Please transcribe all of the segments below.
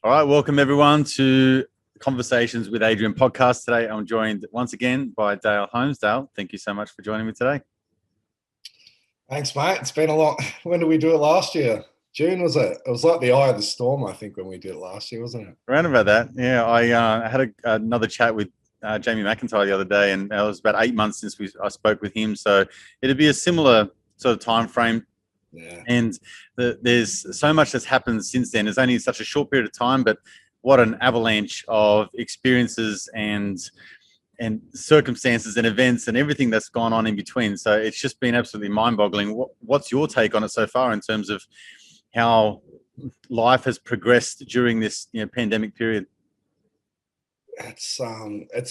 All right, welcome everyone to Conversations with Adrian podcast. Today I'm joined once again by Dale Holmes. Dale, thank you so much for joining me today. Thanks, mate. It's been a long. When did we do it last year? June, was it? It was like the eye of the storm, I think, when we did it last year, wasn't it? Around about that, yeah. I had another chat with Jamie McIntyre the other day, and it was about 8 months since I spoke with him. So it'd be a similar sort of time frame. Yeah. And there's so much that's happened since then. It's only such a short period of time, but what an avalanche of experiences and circumstances and events and everything that's gone on in between. So it's just been absolutely mind-boggling. What's your take on it so far in terms of how life has progressed during this pandemic period? It's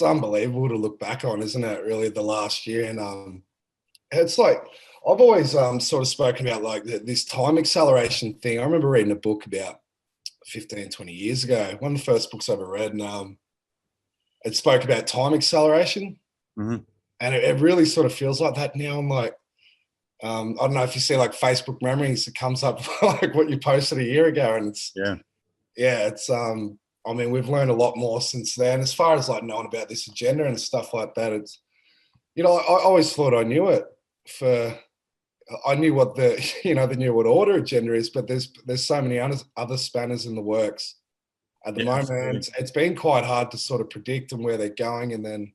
unbelievable to look back on, isn't it? Really, the last year, and it's like I've always sort of spoken about like this time acceleration thing. I remember reading a book about 15, 20 years ago. One of the first books I ever read, and it spoke about time acceleration, and it really sort of feels like that now. I'm like, I don't know if you see like Facebook memories, it comes up like what you posted a year ago, and it's I mean, we've learned a lot more since then. As far as like knowing about this agenda and stuff like that, it's I always thought I knew it. I knew what the the New World Order agenda is, but there's so many other spanners in the works at the moment. And it's been quite hard to sort of predict and where they're going. And then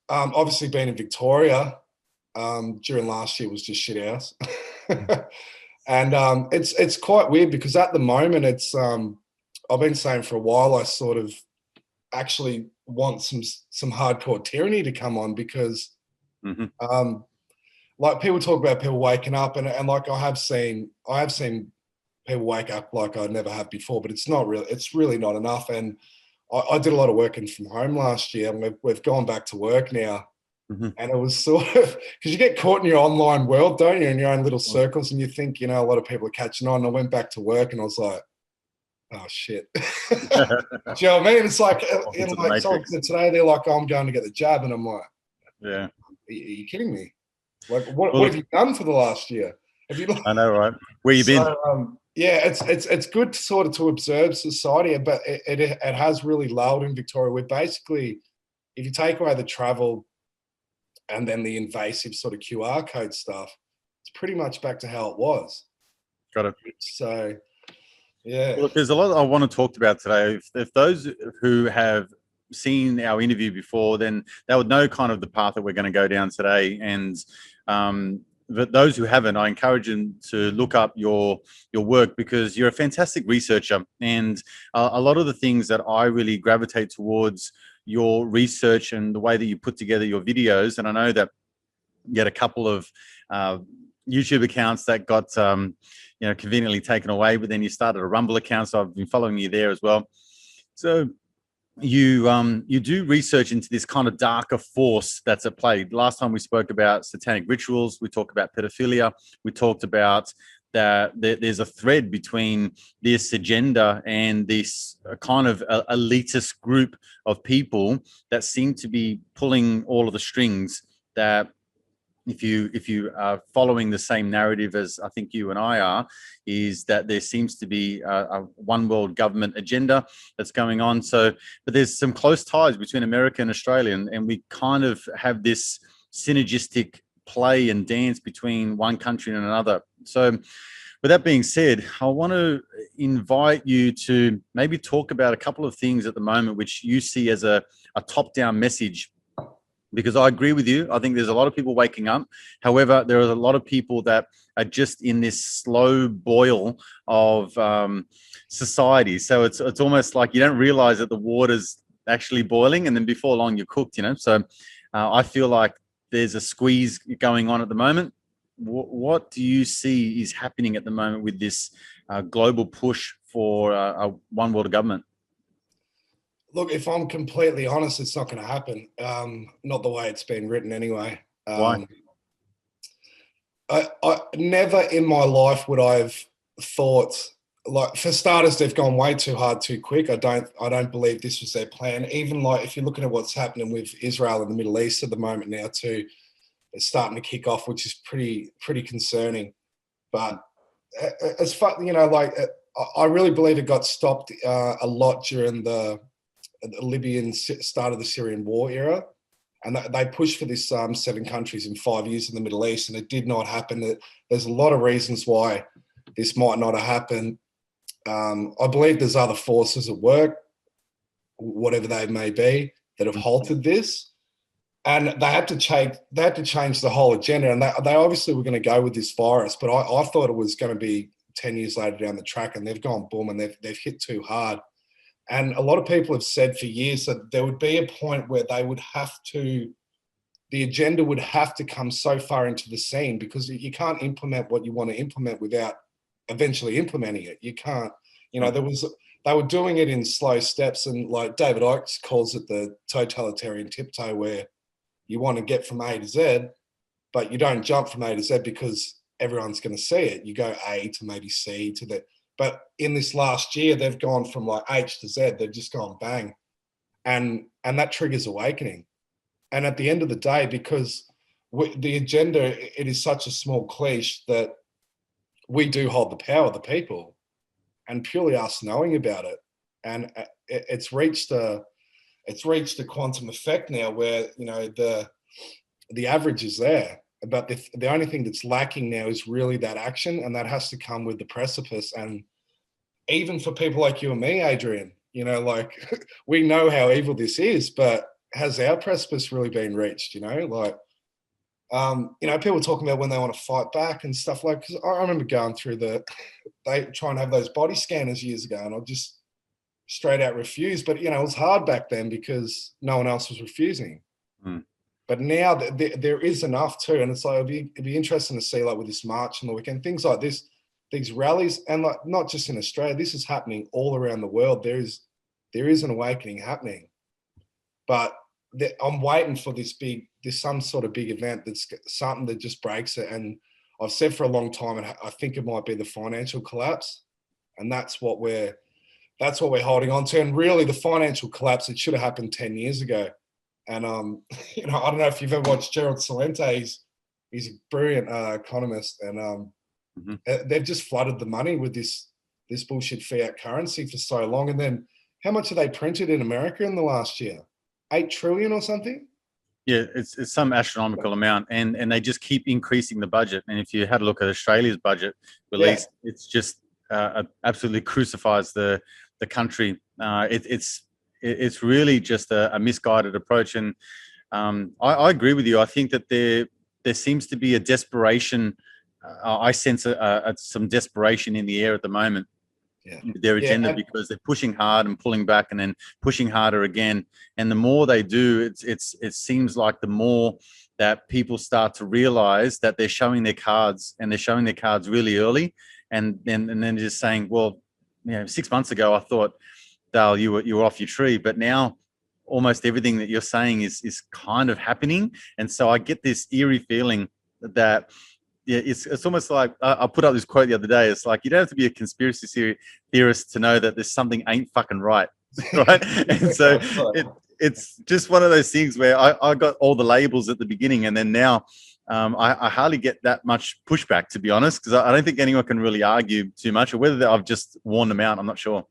obviously being in Victoria during last year was just shit house. And it's quite weird because at the moment it's I've been saying for a while I sort of actually want some hardcore tyranny to come on because like people talk about people waking up and like I have seen people wake up like I never have before, but it's really not enough. And I did a lot of working from home last year, and we've gone back to work now. And it was sort of because you get caught in your online world, don't you, in your own little circles, and you think a lot of people are catching on. And I went back to work and I was like, oh shit. Do you know what I mean? It's like today they're like, oh, I'm going to get the jab, and I'm like, yeah, are you kidding me? Like, what have you done for the last year? I know, right? Where you been? Yeah, it's good sort of to observe society, but it has really lulled in Victoria. We're basically, if you take away the travel and then the invasive sort of QR code stuff, it's pretty much back to how it was. Got it. So, yeah. Look, there's a lot I want to talk about today. If those who have seen our interview before, then they would know kind of the path that we're going to go down today. And but those who haven't, I encourage them to look up your work because you're a fantastic researcher. And a lot of the things that I really gravitate towards your research and the way that you put together your videos. And I know that you had a couple of YouTube accounts that got conveniently taken away, but then you started a Rumble account, so I've been following you there as well. So you do research into this kind of darker force that's at play. Last time we spoke about satanic rituals, we talked about pedophilia, we talked about that there's a thread between this agenda and this kind of elitist group of people that seem to be pulling all of the strings. That if you are following the same narrative as I think you and I are, is that there seems to be a one world government agenda that's going on. So, but there's some close ties between America and Australia, and we kind of have this synergistic play and dance between one country and another. So, with that being said, I want to invite you to maybe talk about a couple of things at the moment which you see as a top-down message. Because I agree with you. I think there's a lot of people waking up. However, there are a lot of people that are just in this slow boil of society. So it's almost like you don't realize that the water's actually boiling, and then before long you're cooked, So I feel like there's a squeeze going on at the moment. What do you see is happening at the moment with this global push for a one world government? Look, if I'm completely honest, it's not going to happen. Not the way it's been written anyway. Why? I never in my life would I've thought, like, for starters, they've gone way too hard, too quick. I don't believe this was their plan. Even like if you're looking at what's happening with Israel and the Middle East at the moment now too, it's starting to kick off, which is pretty concerning. But as far, I really believe it got stopped a lot during the Libyan start of the Syrian war era. And they pushed for this 7 countries in 5 years in the Middle East, and it did not happen. There's a lot of reasons why this might not have happened. I believe there's other forces at work, whatever they may be, that have halted this. And they had to change the whole agenda. And they obviously were going to go with this virus, but I thought it was going to be 10 years later down the track, and they've gone boom, and they've hit too hard. And a lot of people have said for years that there would be a point where they would have to, the agenda would have to come so far into the scene, because you can't implement what you want to implement without eventually implementing it. You can't, they were doing it in slow steps. And like David Icke calls it the totalitarian tiptoe, where you want to get from A to Z, but you don't jump from A to Z because everyone's going to see it. You go A to maybe C to the, but in this last year, they've gone from like H to Z. They've just gone bang. And that triggers awakening. And at the end of the day, because the agenda, it is such a small cliche that we do hold the power of the people, and purely us knowing about it. And it's reached a quantum effect now where, the average is there. But the only thing that's lacking now is really that action, and that has to come with the precipice. And even for people like you and me, Adrian, we know how evil this is, but has our precipice really been reached? People talking about when they want to fight back and stuff like, because I remember going through they try and have those body scanners years ago, and I just straight out refused. But, it was hard back then because no one else was refusing. Mm. But now there is enough too. And it's like, it'd be interesting to see, like with this march on the weekend, things like this, these rallies, and like not just in Australia, this is happening all around the world. There is an awakening happening, but I'm waiting for some sort of big event that's something that just breaks it. And I've said for a long time, and I think it might be the financial collapse, and that's what we're holding on to. And really, the financial collapse, it should have happened 10 years ago. And I don't know if you've ever watched Gerald Celente. He's a brilliant economist, and they've just flooded the money with this bullshit fiat currency for so long. And then how much have they printed in America in the last year? 8 trillion or something? Yeah, it's some astronomical amount, and they just keep increasing the budget. And if you had a look at Australia's budget release, it's just absolutely crucifies the country. It's really just a misguided approach. And I agree with you. I think that there seems to be a desperation. I sense some desperation in the air at the moment. Their agenda, because they're pushing hard and pulling back and then pushing harder again. And the more they do, it seems like the more that people start to realize that they're showing their cards, and they're showing their cards really early. And then just saying, well, 6 months ago, I thought, Dale, you were off your tree, but now almost everything that you're saying is kind of happening. And so I get this eerie feeling that, it's almost like I put up this quote the other day. It's like, you don't have to be a conspiracy theorist to know that there's something ain't fucking right, right? And so it's just one of those things where I got all the labels at the beginning, and then now I hardly get that much pushback, to be honest, because I don't think anyone can really argue too much, or whether I've just worn them out. I'm not sure.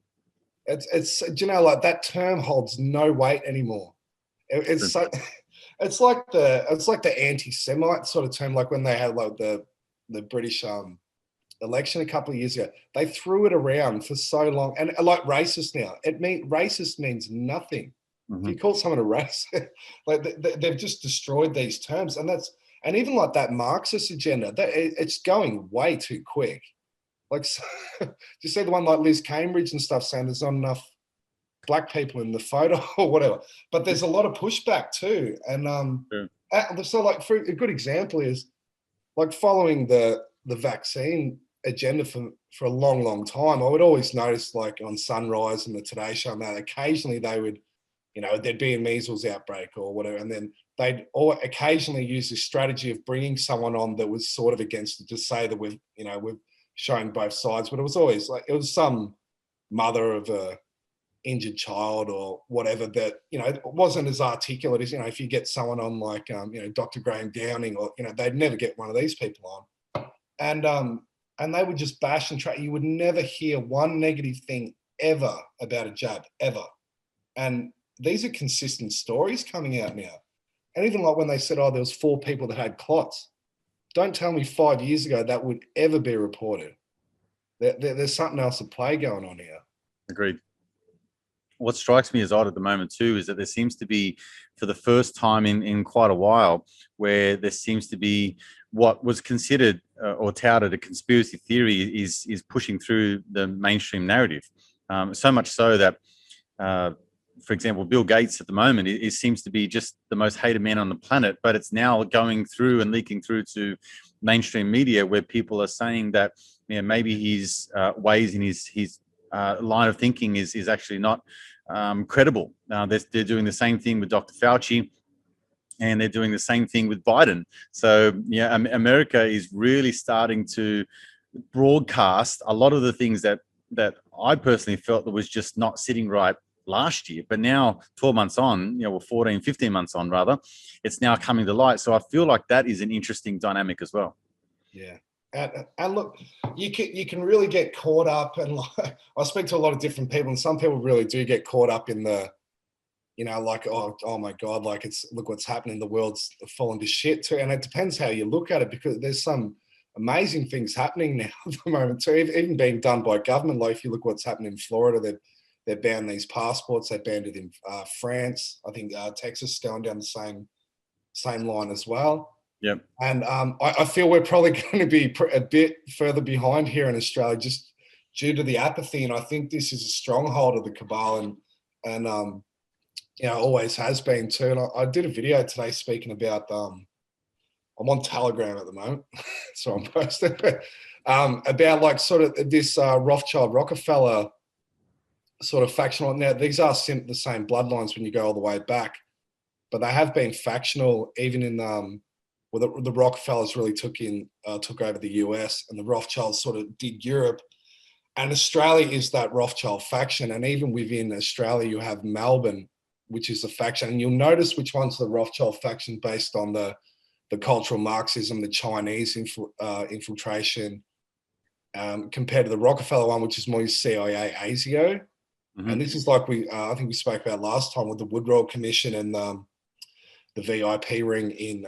It's like that term holds no weight anymore. It's so. It's like the anti-Semite sort of term, like when they had like the British election a couple of years ago. They threw it around for so long, and like racist now. Racist means nothing. If you call someone a racist, like they've just destroyed these terms, and even like that Marxist agenda, it's going way too quick. Like, do you see the one like Liz Cambridge and stuff saying there's not enough Black people in the photo or whatever, but there's a lot of pushback too. And so like, for a good example is like following the vaccine agenda for a long time. I would always notice, like on Sunrise and the Today Show, and that occasionally they would, there'd be a measles outbreak or whatever, and then they'd occasionally use this strategy of bringing someone on that was sort of against it, to say that we've shown both sides. But it was always like, it was some mother of a injured child or whatever that, it wasn't as articulate as, if you get someone on like, Dr. Graham Downing, or, they'd never get one of these people on. And and they would just bash and try. You would never hear one negative thing ever about a jab, ever. And these are consistent stories coming out now. And even like when they said, oh, there was 4 people that had clots. Don't tell me 5 years ago that would ever be reported. There's something else at play going on here. Agreed. What strikes me as odd at the moment too is that there seems to be, for the first time in quite a while, where there seems to be what was considered or touted a conspiracy theory is pushing through the mainstream narrative. So much so that, for example, Bill Gates at the moment, it seems to be just the most hated man on the planet, but it's now going through and leaking through to mainstream media where people are saying that, you know, maybe his ways in his line of thinking is actually not credible. They're doing the same thing with Dr. Fauci, and they're doing the same thing with Biden. So yeah, America is really starting to broadcast a lot of the things that I personally felt that was just not sitting right last year. But now 12 months on, or 14, 15 months on rather, it's now coming to light. So I feel like that is an interesting dynamic as well. Yeah. And look, you can really get caught up, and like, I speak to a lot of different people, and some people really do get caught up in the, like, oh my God, like look what's happening, the world's falling to shit too. And it depends how you look at it, because there's some amazing things happening now at the moment too, even being done by government. Like if you look what's happening in Florida, they've banned these passports. They banned it in France. I think Texas is going down the same line as well. Yep. And I feel we're probably going to be a bit further behind here in Australia just due to the apathy. And I think this is a stronghold of the cabal, and always has been too. And I did a video today speaking about, I'm on Telegram at the moment, so I'm posting, about like sort of this Rothschild Rockefeller sort of factional. Now, these are the same bloodlines when you go all the way back, but they have been factional even in well, the Rockefellers really took over the US, and the Rothschilds sort of did Europe. And Australia is that Rothschild faction. And even within Australia, you have Melbourne, which is a faction. And you'll notice which one's the Rothschild faction based on the cultural Marxism, the Chinese infiltration, compared to the Rockefeller one, which is more CIA, ASIO. Mm-hmm. And this is like I think we spoke about last time with the Woodrow Commission and the VIP ring in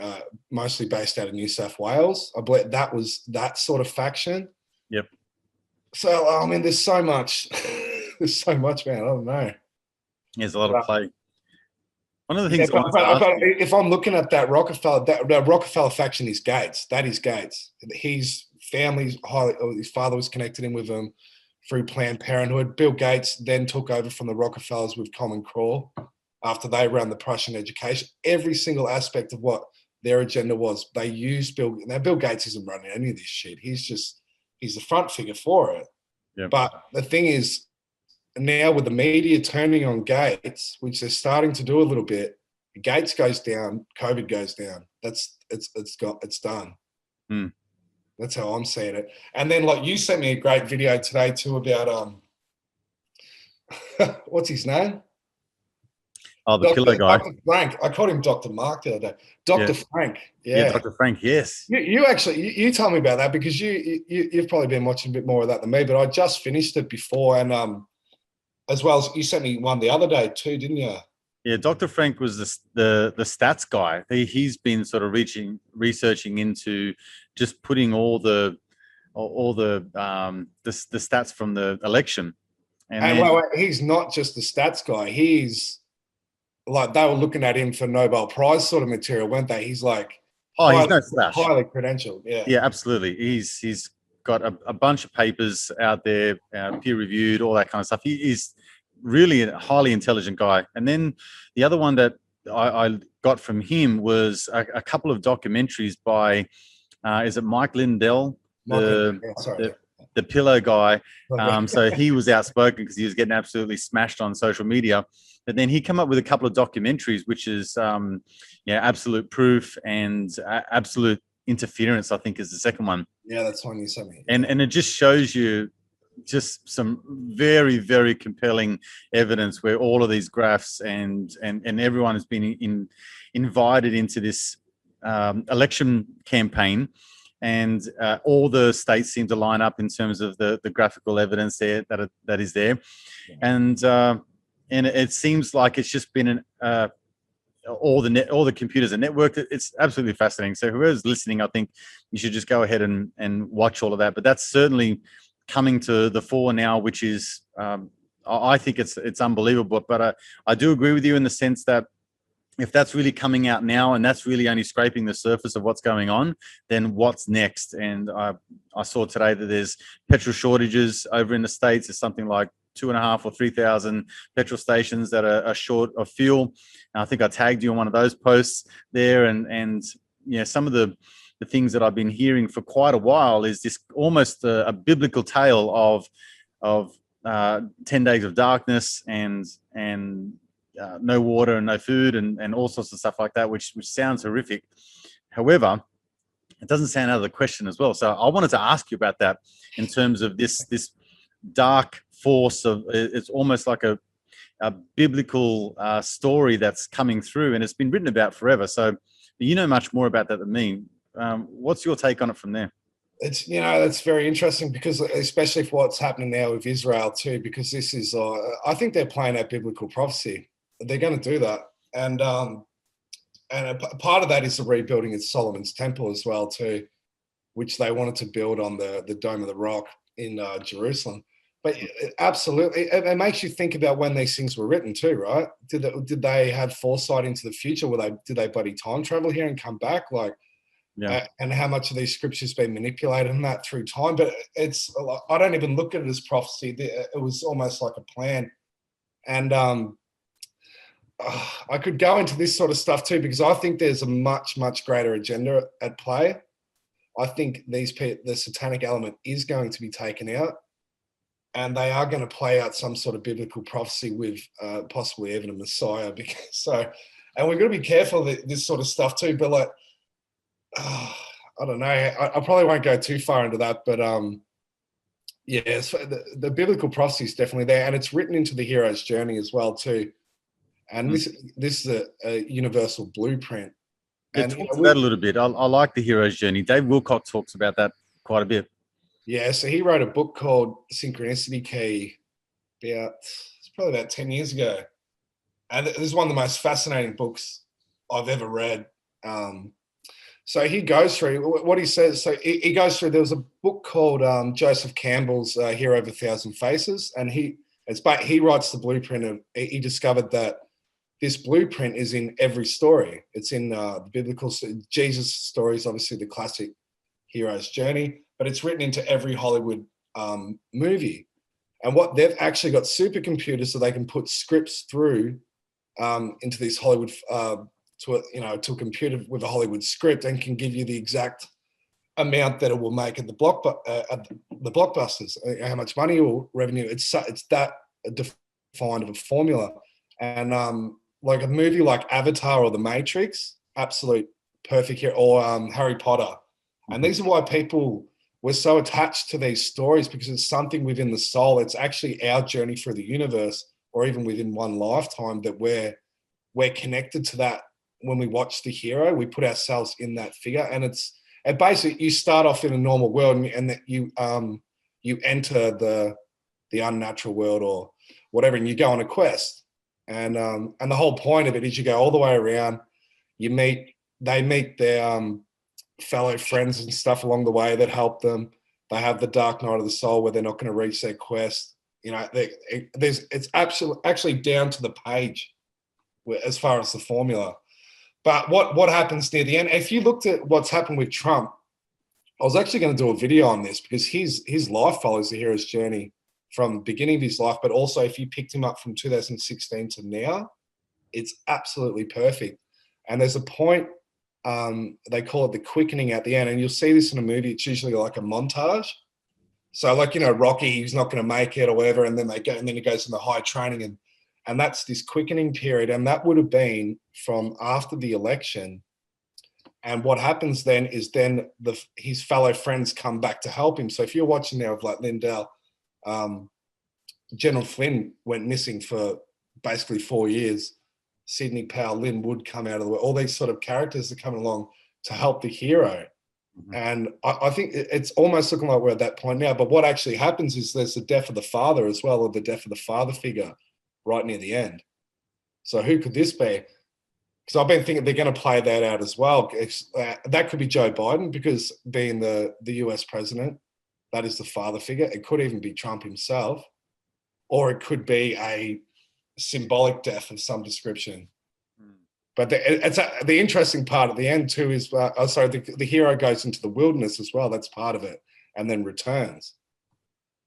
mostly based out of New South Wales. I believe that was that sort of faction. Yep. So I mean, there's so much, man. I don't know. There's a lot of play. One of the things, if I'm looking at that Rockefeller, that Rockefeller faction is Gates. That is Gates. His family's his father was connected in with them through Planned Parenthood. Bill Gates then took over from the Rockefellers with Common Core after they ran the Prussian education. Every single aspect of what their agenda was, they used Bill. Now, Bill Gates isn't running any of this shit. He's the front figure for it. Yep. But the thing is, now with the media turning on Gates, which they're starting to do a little bit, Gates goes down, COVID goes down. It's done. Mm. That's how I'm seeing it. And then, like, you sent me a great video today too about what's his name? Oh, the pillow guy. Dr. Frank. I called him Dr. Mark the other day. Dr. Frank. Yeah, Dr. Frank, yes. You actually, you tell me about that, because you've probably been watching a bit more of that than me, but I just finished it before, and as well as you sent me one the other day too, didn't you? Yeah, Dr. Frank was the stats guy. He's been sort of researching into just putting all the stats from the election. And wait, he's not just the stats guy. He's like, they were looking at him for Nobel Prize sort of material, weren't they? He's like, he's no slouch. Highly credentialed. Yeah, absolutely. He's got a bunch of papers out there, peer reviewed, all that kind of stuff. He is really a highly intelligent guy. And then the other one that I got from him was a couple of documentaries by, is it Mike Lindell? The pillow guy. So he was outspoken because he was getting absolutely smashed on social media. But then he came up with a couple of documentaries, which is Absolute Proof and Absolute Interference, I think, is the second one. Yeah, that's one you sent me. And it just shows you just some very, very compelling evidence where all of these graphs and everyone has been invited into this election campaign. and all the states seem to line up in terms of the graphical evidence there that is there, and it seems like it's just been all the computers are networked. It's absolutely fascinating. So whoever's listening, I think you should just go ahead and watch all of that. But that's certainly coming to the fore now, which is I think it's unbelievable. But I do agree with you in the sense that if that's really coming out now and that's really only scraping the surface of what's going on, then what's next? And I saw today that there's petrol shortages over in the States. There's something like 2,500 or 3,000 petrol stations that are short of fuel. And I think I tagged you on one of those posts there. And yeah, some of the things that I've been hearing for quite a while is this almost a biblical tale of 10 days of darkness and no water and no food and all sorts of stuff like that, which sounds horrific. However, it doesn't sound out of the question as well. So I wanted to ask you about that in terms of this dark force of, it's almost like a biblical story that's coming through, and it's been written about forever. So you know much more about that than me. What's your take on it from there? It's, that's very interesting, because especially for what's happening now with Israel too, because this is, I think they're playing out biblical prophecy. They're going to do that. And a part of that is the rebuilding of Solomon's temple as well too, which they wanted to build on the Dome of the Rock in Jerusalem. But absolutely, it makes you think about when these things were written too, right? Did they have foresight into the future? Did they bloody time travel here and come back? Yeah. And how much of these scriptures been manipulated and that through time? But I don't even look at it as prophecy. It was almost like a plan. And I could go into this sort of stuff too, because I think there's a much, much greater agenda at play. I think the satanic element is going to be taken out, and they are going to play out some sort of biblical prophecy with possibly even a Messiah. And we've got to be careful of this sort of stuff too. But I don't know. I probably won't go too far into that. But yeah, so the biblical prophecy is definitely there, and it's written into the hero's journey as well too. And this is a universal blueprint. Yeah, talk about that a little bit. I like the hero's journey. Dave Wilcock talks about that quite a bit. Yeah, so he wrote a book called Synchronicity Key it's probably about 10 years ago. And this is one of the most fascinating books I've ever read. So he goes through what he says. So he goes through, there was a book called Joseph Campbell's Hero of a Thousand Faces. And he writes the blueprint of, he discovered that this blueprint is in every story. It's in the biblical, Jesus stories, obviously the classic hero's journey, but it's written into every Hollywood movie. And what they've actually got supercomputers so they can put scripts through into these Hollywood, to a computer with a Hollywood script, and can give you the exact amount that it will make at the blockbusters, how much money or revenue. It's that defined of a formula. And like a movie like Avatar or The Matrix, absolute perfect here, or Harry Potter. And these are why people were so attached to these stories, because it's something within the soul. It's actually our journey through the universe, or even within one lifetime, that we're connected to that. When we watch the hero, we put ourselves in that figure, and basically you start off in a normal world, and that you enter the unnatural world or whatever, and you go on a quest. And the whole point of it is you go all the way around. They meet their fellow friends and stuff along the way that help them. They have the dark night of the soul where they're not going to reach their quest. It's actually down to the page as far as the formula. But what happens near the end, if you looked at what's happened with Trump, I was actually going to do a video on this, because his life follows the hero's journey from the beginning of his life, but also if you picked him up from 2016 to now, it's absolutely perfect. And there's a point, they call it the quickening at the end, and you'll see this in a movie. It's usually like a montage. So like, Rocky, he's not going to make it or whatever, and then he goes into high training, and that's this quickening period. And that would have been from after the election. And what happens then is his fellow friends come back to help him. So if you're watching now with like Lindell, General Flynn went missing for basically 4 years. Sidney Powell, Lynn Wood come out of the way. All these sort of characters are coming along to help the hero. Mhm. And I think it's almost looking like we're at that point now. But what actually happens is there's the death of the father as well, or the death of the father figure right near the end. So who could this be? Because I've been thinking they're going to play that out as well. That could be Joe Biden, because being the US president, that is the father figure. It could even be Trump himself, or it could be a symbolic death of some description. But the interesting part at the end too is, the hero goes into the wilderness as well. That's part of it, and then returns.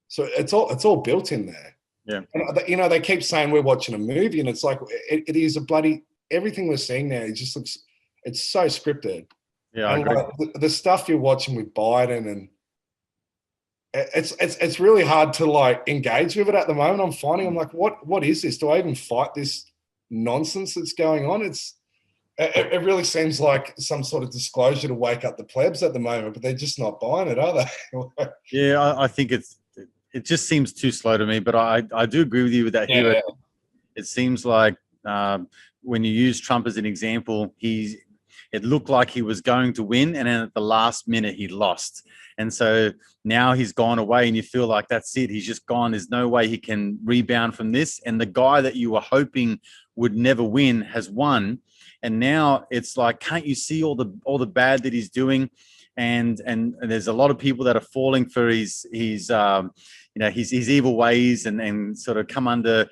So it's all built in there. Yeah. And, they keep saying we're watching a movie, and it's like it is a bloody, everything we're seeing now. It just looks, it's so scripted. Yeah, I agree. Like the stuff you're watching with Biden, and it's really hard to like engage with it at the moment. I'm finding, I'm like, what is this? Do I even fight this nonsense that's going on? It really seems like some sort of disclosure to wake up the plebs at the moment, but they're just not buying it, are they? Yeah, I think it just seems too slow to me, but I do agree with you with that hero. Yeah. It seems like when you use Trump as an example, it looked like he was going to win, and then at the last minute he lost. And so now he's gone away, and you feel like that's it. He's just gone. There's no way he can rebound from this. And the guy that you were hoping would never win has won. And now it's like, can't you see all the bad that he's doing? And there's a lot of people that are falling for his evil ways and sort of come under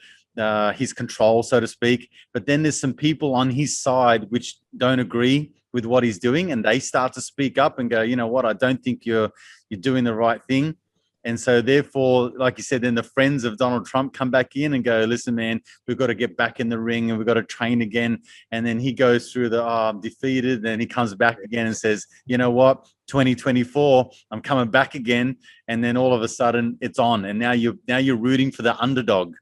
his control, so to speak. But then there's some people on his side which don't agree with what he's doing, and they start to speak up and go, you know what, I don't think you're doing the right thing. And so therefore, like you said, then the friends of Donald Trump come back in and go, listen, man, we've got to get back in the ring and we've got to train again. And then he goes through the, I'm defeated. And then he comes back again and says, you know what, 2024, I'm coming back again. And then all of a sudden it's on. And now you're rooting for the underdog.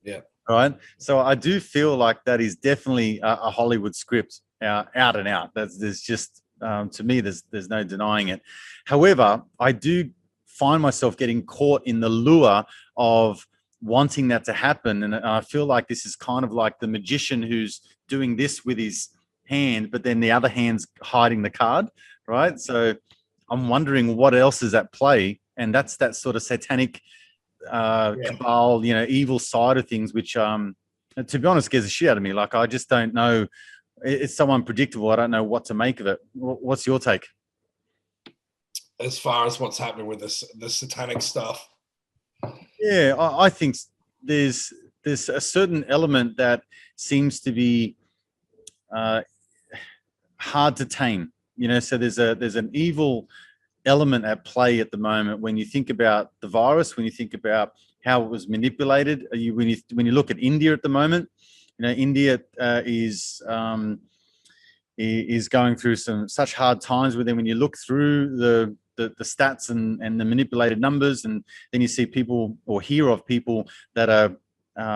Yeah. Right. So I do feel like that is definitely a Hollywood script, out and out. There's just, to me, there's no denying it. However, I do find myself getting caught in the lure of wanting that to happen. And I feel like this is kind of like the magician who's doing this with his hand, but then the other hand's hiding the card, right? So I'm wondering what else is at play. And that's that sort of satanic cabal, evil side of things, which, to be honest, scares the shit out of me. Like, I just don't know. It's so unpredictable. I don't know what to make of it. What's your take? As far as what's happening with the satanic stuff? Yeah, I think there's a certain element that seems to be hard to tame. So there's an evil element at play at the moment when you think about the virus, when you think about how it was manipulated. When you look at India at the moment, India is going through such hard times with them. When you look through the stats and the manipulated numbers, and then you see people or hear of people that are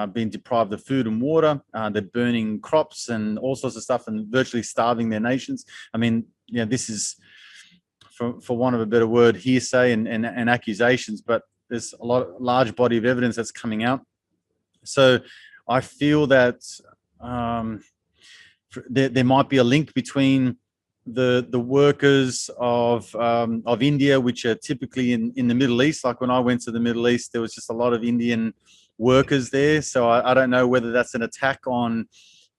being deprived of food and water. They're burning crops and all sorts of stuff and virtually starving their nations. I mean, this is, for want of a better word, hearsay and accusations, but there's a large body of evidence that's coming out. So I feel that there might be a link between the workers of India, which are typically in the Middle East. Like when I went to the Middle East, there was just a lot of Indian workers there. So I don't know whether that's an attack on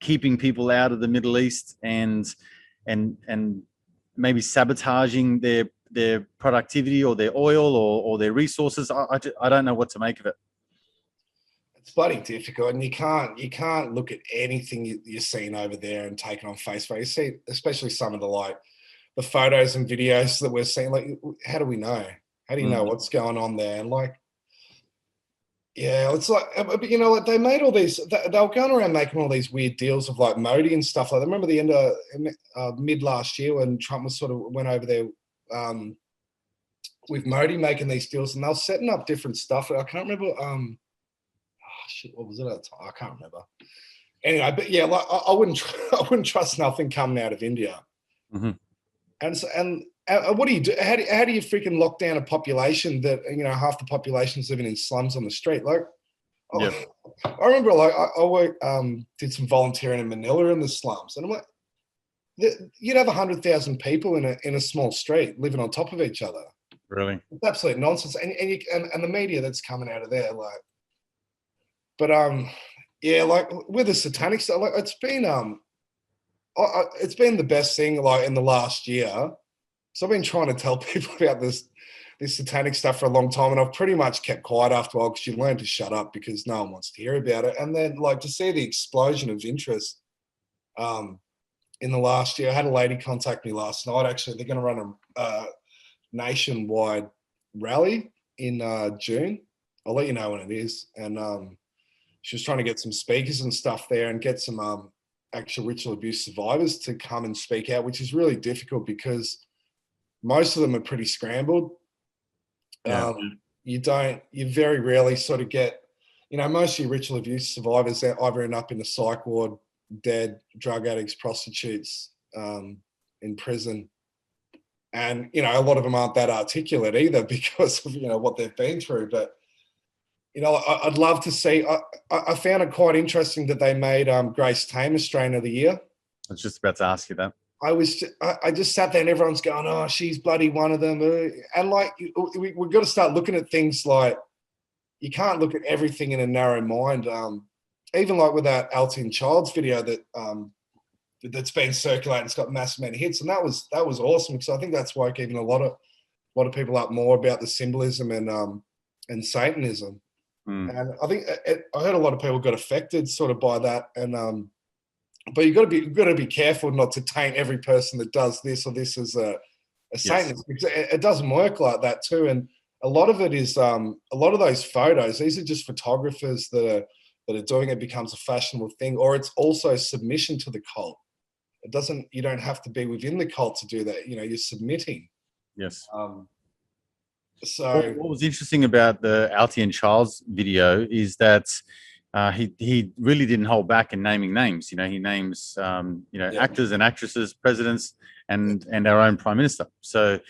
keeping people out of the Middle East and maybe sabotaging their productivity or their oil or their resources. I don't know what to make of it. It's bloody difficult, and you can't look at anything you're seeing over there and take it on face value. You see, especially some of the photos and videos that we're seeing. Like, how do we know? How do you know what's going on there? And it's like, but they made all these. They were going around making all these weird deals of like Modi and stuff. Like, I remember the end of mid last year when Trump was went over there with Modi making these deals, and they were setting up different stuff. I can't remember. What was it at the time? I can't remember. Anyway, but yeah, like I wouldn't trust nothing coming out of India. Mm-hmm. And what do you do? How do you freaking lock down a population that half the population's living in slums on the street? Like, I remember I did some volunteering in Manila in the slums, and I'm like, you'd have 100,000 people in a small street living on top of each other. Really? It's absolute nonsense. And the media that's coming out of there, like, but yeah, like with the satanic stuff, like it's been the best thing like in the last year. So I've been trying to tell people about this satanic stuff for a long time, and I've pretty much kept quiet after a while because you learn to shut up because no one wants to hear about it. And then like to see the explosion of interest in the last year. I had a lady contact me last night. Actually, they're going to run a nationwide rally in June. I'll let you know when it is. And she was trying to get some speakers and stuff there and get some actual ritual abuse survivors to come and speak out, which is really difficult because most of them are pretty scrambled. Yeah. You very rarely sort of get, most of your ritual abuse survivors either end up in a psych ward, dead, drug addicts, prostitutes, in prison. And, a lot of them aren't that articulate either because of, what they've been through. But, I'd love to see, I found it quite interesting that they made Grace Tame Australian of the Year. I was just about to ask you that. I just sat there and everyone's going, oh, she's bloody one of them. And like, we've got to start looking at things like, you can't look at everything in a narrow mind. Even like with that Alton Childs video that's been circulating, it's got massive many hits. And that was awesome because I think that's woke even a lot of people up more about the symbolism and Satanism. And I think I heard a lot of people got affected sort of by that. And, but you've got to be careful not to taint every person that does this or this as a Satanist, because it doesn't work like that too. And a lot of it is a lot of those photos. These are just photographers that are doing it. Becomes a fashionable thing, or it's also submission to the cult. You don't have to be within the cult to do that. You're submitting. Yes. So what was interesting about the Alton Childs video is that he really didn't hold back in naming names. He names actors and actresses, presidents, and our own prime minister. So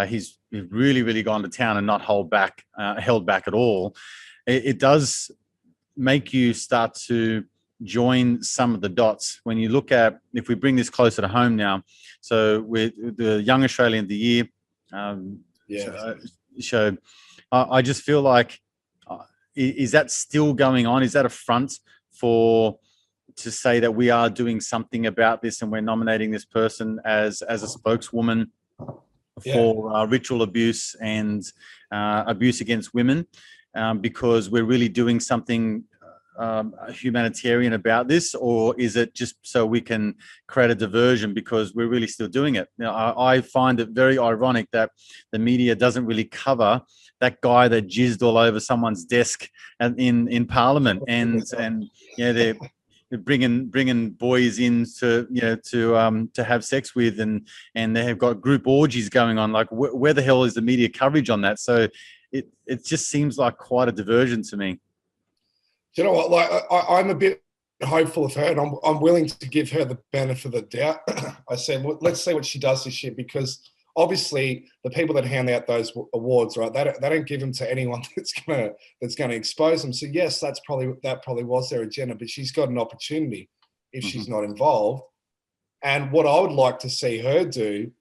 he's really gone to town and not held back at all. It does make you start to join some of the dots when you look at, if we bring this closer to home now. So with the Young Australian of the Year show, I just feel like. Is that still going on? Is that a front to say that we are doing something about this and we're nominating this person as a spokeswoman for ritual abuse and abuse against women because we're really doing something humanitarian about this? Or is it just so we can create a diversion because we're really still doing it? I find it very ironic that the media doesn't really cover that guy that jizzed all over someone's desk in Parliament, and they're bringing boys in to have sex with, and they have got group orgies going on. Like, where the hell is the media coverage on that? So it just seems like quite a diversion to me. Do you know what? Like, I'm a bit hopeful of her, and I'm willing to give her the benefit of the doubt. I said, well, let's see what she does this year, because obviously the people that hand out those awards, right, they don't give them to anyone that's gonna expose them. So yes, that probably was their agenda, but she's got an opportunity if she's not involved. And what I would like to see her do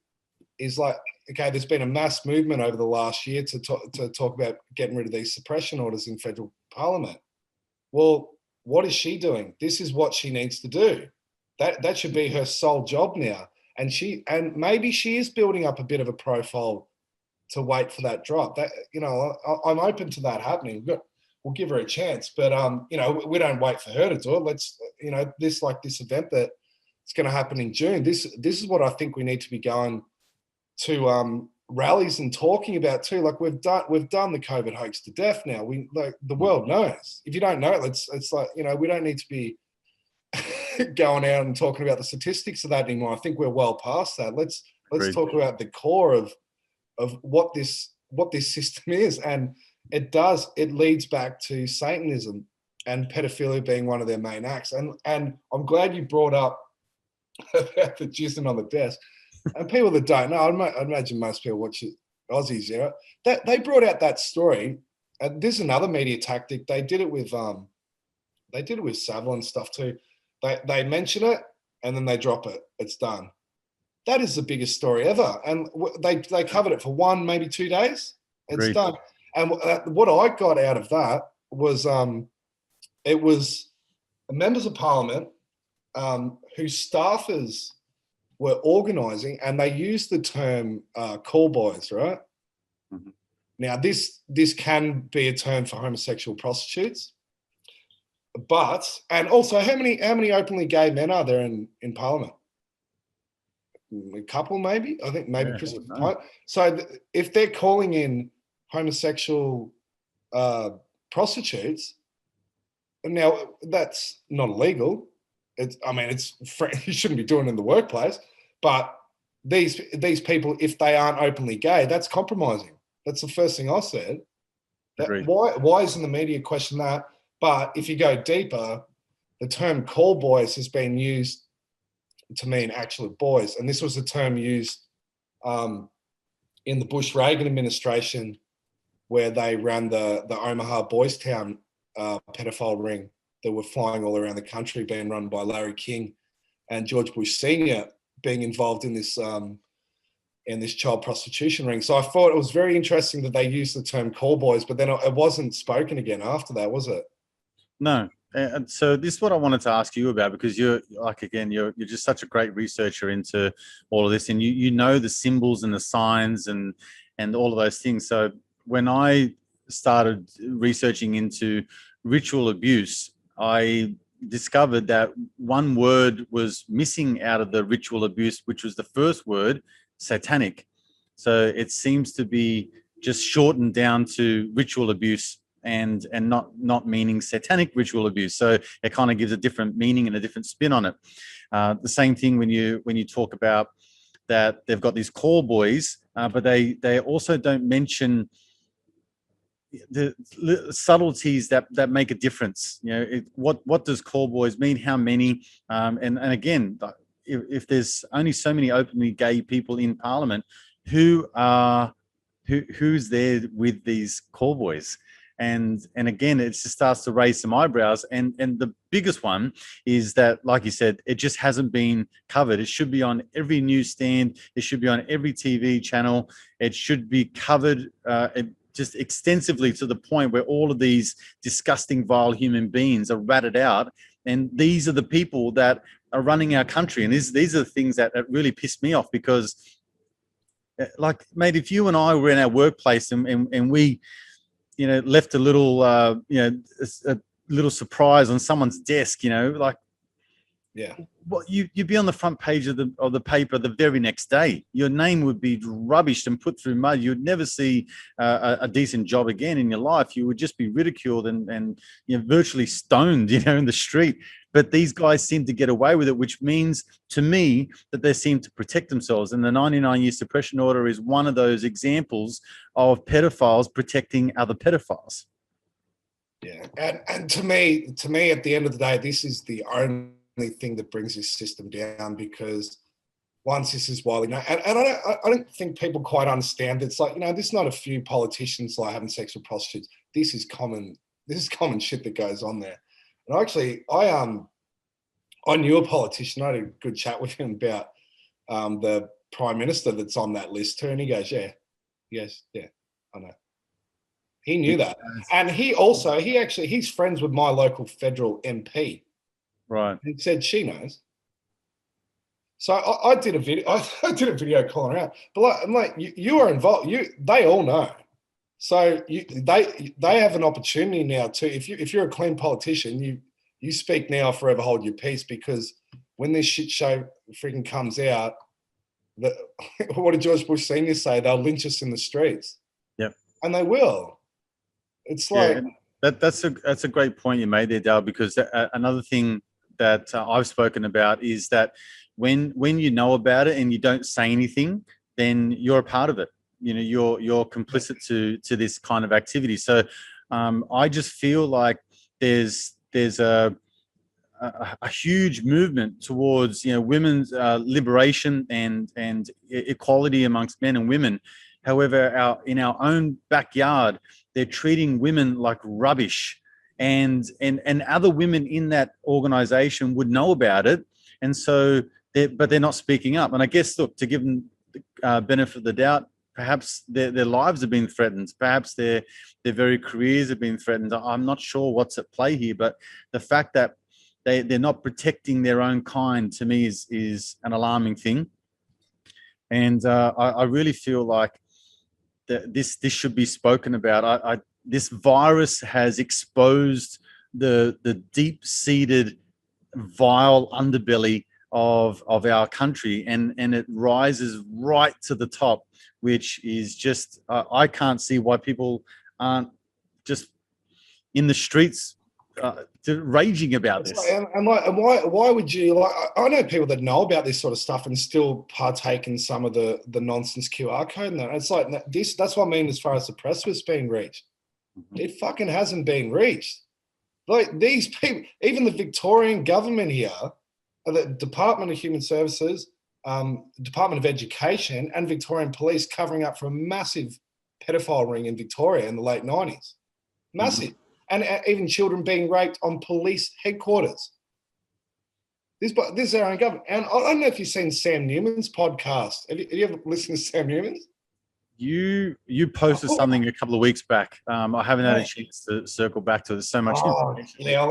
is, like, okay, there's been a mass movement over the last year to talk about getting rid of these suppression orders in federal parliament. Well, what is she doing? This is what she needs to do. That should be her sole job now. And maybe she is building up a bit of a profile to wait for that drop. That, I'm open to that happening. We'll give her a chance, but we don't wait for her to do it. Let's, this event that it's going to happen in June. This is what I think we need to be going to rallies and talking about too. Like, we've done the COVID hoax to death now. The world knows. If you don't know, it's like, we don't need to be going out and talking about the statistics of that anymore. I think we're well past that. Let's talk about the core of what this system is. And it leads back to Satanism and pedophilia being one of their main acts. And I'm glad you brought up about the jizzing on the desk. And people that don't know, I imagine most people watch it, Aussies, they brought out that story. And this is another media tactic. They did it with Savile and stuff too. They mention it and then they drop it. It's done. that is the biggest story ever. And they covered it for 1, maybe 2 days. It's Agreed. done. And what I got out of that was it was members of parliament whose staffers were organising, and they used the term call boys, right? Mm-hmm. Now, this can be a term for homosexual prostitutes, and also how many openly gay men are there in parliament? A couple, maybe. I think maybe Christopher Pike. So if they're calling in homosexual prostitutes, now that's not illegal. You shouldn't be doing it in the workplace. But these people, if they aren't openly gay, that's compromising. That's the first thing I said. Why isn't the media questioning that? But if you go deeper, the term call boys has been used to mean actual boys. And this was a term used in the Bush-Reagan administration, where they ran the Omaha Boys Town pedophile ring that were flying all around the country, being run by Larry King and George Bush Sr. being involved in this child prostitution ring. So I thought it was very interesting that they used the term call boys, but then it wasn't spoken again after that, was it? No. And so this is what I wanted to ask you about, because you're just such a great researcher into all of this, and you know the symbols and the signs and all of those things. So when I started researching into ritual abuse, I discovered that one word was missing out of the ritual abuse, which was the first word, satanic. So it seems to be just shortened down to ritual abuse and not meaning satanic ritual abuse. So it kind of gives a different meaning and a different spin on it. The same thing when you talk about that they've got these call boys, but they also don't mention the subtleties that make a difference. You know, what does call boys mean? How many? And again, if there's only so many openly gay people in Parliament, who's there with these call boys? And again, it just starts to raise some eyebrows. And the biggest one is that, like you said, it just hasn't been covered. It should be on every newsstand. It should be on every TV channel. It should be covered just extensively, to the point where all of these disgusting, vile human beings are ratted out. And these are the people that are running our country. And these are the things that really piss me off, because, like, mate, if you and I were in our workplace and we, left a little, a little surprise on someone's desk, like, yeah, well, you'd be on the front page of the paper the very next day. Your name would be rubbished and put through mud. You'd never see a decent job again in your life. You would just be ridiculed and virtually stoned, in the street. But these guys seem to get away with it, which means to me that they seem to protect themselves. And the 99-year suppression order is one of those examples of pedophiles protecting other pedophiles. Yeah, and to me, at the end of the day, this is the only thing that brings this system down, because once this is widely known, and I don't think people quite understand. It's like, there's not a few politicians like having sex with prostitutes. This is common shit that goes on there. And actually, I knew a politician. I had a good chat with him about the Prime Minister that's on that list too, and he goes, yeah, I know. He knew that, and he's friends with my local federal MP. Right. He said she knows. So I did a video. I did a video calling her out. But I'm like, you are involved. They all know. So they have an opportunity now too. If you're a clean politician, you speak now, forever hold your peace, because when this shit show freaking comes out, what did George Bush Sr. say? They'll lynch us in the streets. Yep. And they will. It's like that's a great point you made there, Dale, because another thing that I've spoken about is that when you know about it and you don't say anything, then you're a part of it. You're complicit to this kind of activity. So I just feel like there's a huge movement towards women's liberation and equality amongst men and women. However, in our own backyard, they're treating women like rubbish, and other women in that organization would know about it. And so but they're not speaking up. And I guess, look, to give them benefit of the doubt, perhaps their lives have been threatened. Perhaps their very careers have been threatened. I'm not sure what's at play here, but the fact that they're not protecting their own kind, to me, is an alarming thing. And I really feel like this should be spoken about. This virus has exposed the deep-seated, vile underbelly of our country, and it rises right to the top, which is just I can't see why people aren't just in the streets raging about this. And why would you, like, I know people that know about this sort of stuff and still partake in some of the nonsense QR code and that. It's like this. That's what I mean as far as the press was being reached. It fucking hasn't been reached. Like, these people, even the Victorian government here, the Department of Human Services, Department of Education, and Victorian Police covering up for a massive pedophile ring in Victoria in the late 90s. Massive. And even children being raped on police headquarters. This is our own government. And I don't know if you've seen Sam Newman's podcast. Have you ever listened to Sam Newman's? You posted something a couple of weeks back. I haven't had a chance to circle back to it. There's so much information. Yeah,